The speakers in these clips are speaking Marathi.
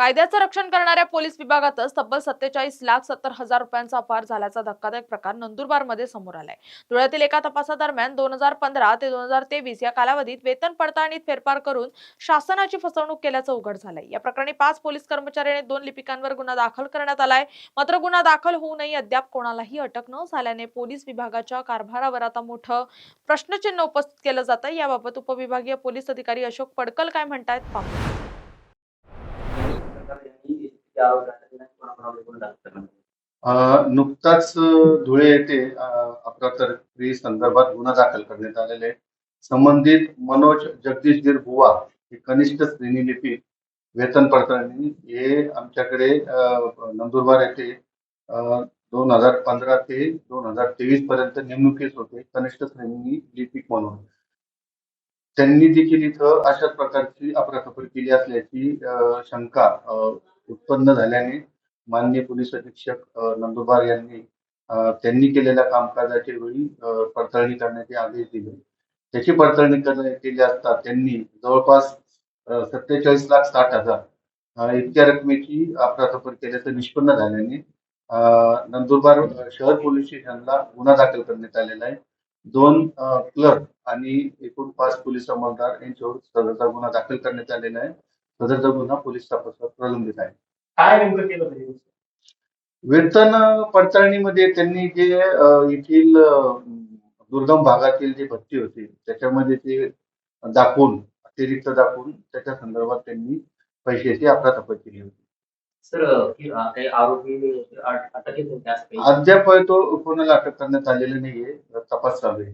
कायद्याचं रक्षण करणाऱ्या पोलीस विभागातच तब्बल 47,70,000 रुपयांचा अपहार झाल्याचा धक्कादायक प्रकार नंदुरबारमध्ये समोर आलाय. धुळ्यातील एका तपासादरम्यान 2015 ते 2023 या कालावधीत वेतन पडताळणीत फेरफार करून शासनाची फसवणूक केल्याचं उघड झालंय. या प्रकरणी 5 पोलीस कर्मचारी आणि 2 लिपिकांवर गुन्हा दाखल करण्यात आलाय. मात्र गुन्हा दाखल होऊनही अद्याप कोणालाही अटक न झाल्याने पोलीस विभागाच्या कारभारावर आता मोठं प्रश्नचिन्ह उपस्थित केलं जातं. याबाबत उपविभागीय पोलीस अधिकारी अशोक पडकल काय म्हणतायत पाहू. नुकताच धुळे येथे अपराधी संदर्भात गुन्हा दाखल करण्यात आलेले संबंधित मनोज जगदीशगीर बुवा हे कनिष्ठ श्रेणी लिपिक वेतन पडताळणी हे आमच्याकडे नंदुरबार येथे 2015 ते 2023 पर्यंत नेमणुकीस होते कनिष्ठ श्रेणी लिपिक म्हणून. त्यांनी देखील इथं अशाच प्रकारची अफरातफर केली असल्याची शंका उत्पन्न झाल्याने माननीय पोलीस अधीक्षक नंदुरबार यांनी त्यांनी केलेल्या कामकाजाच्या वेळी पडताळणी करण्याचे आदेश दिले. त्याची पडताळणी केली असता त्यांनी जवळपास 47,60,000 इतक्या रकमेची अफरातफर केल्याचं निष्पन्न झाल्याने नंदुरबार शहर पोलीस स्टेशनला गुन्हा दाखल करण्यात आलेला आहे. 2 क्लर्क आणि एकूण 5 पोलीस अंमलदार यांच्यावर सदरचा गुन्हा दाखल करण्यात आलेला आहे. सदरचा गुन्हा पोलीस तपासात प्रलंबित आहे. काय नेमकं केलं पाहिजे? वेतन पडताळणीमध्ये त्यांनी जे येथील दुर्गम भागातील जे भत्ते होते त्याच्यामध्ये ते दाखवून अतिरिक्त दाखवून त्याच्या संदर्भात त्यांनी पैशाची अफरातफर केली होती. सर, काही आरोपी अटकेत होते असं काही? अद्याप तो कोणाला अटक करण्यात आलेला नाहीये, तपास चालू आहे.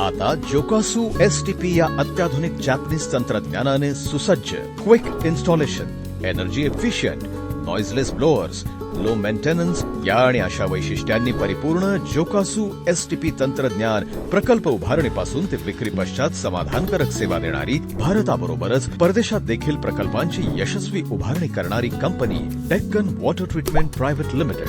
आता जोकासू एसटीपी या अत्याधुनिक जॅपनीज तंत्रज्ञानाने सुसज्ज quick installation, energy efficient, noiseless blowers, low maintenance या आणि अशा वैशिष्ट्यांनी परिपूर्ण जोकासू एसटीपी तंत्रज्ञान प्रकल्प उभारणीपासून ते विक्री पश्चात समाधानकारक सेवा देणारी भारताबरोबरच परदेशात देखील प्रकल्पांची यशस्वी उभारणी करणारी company Deccan water treatment private limited.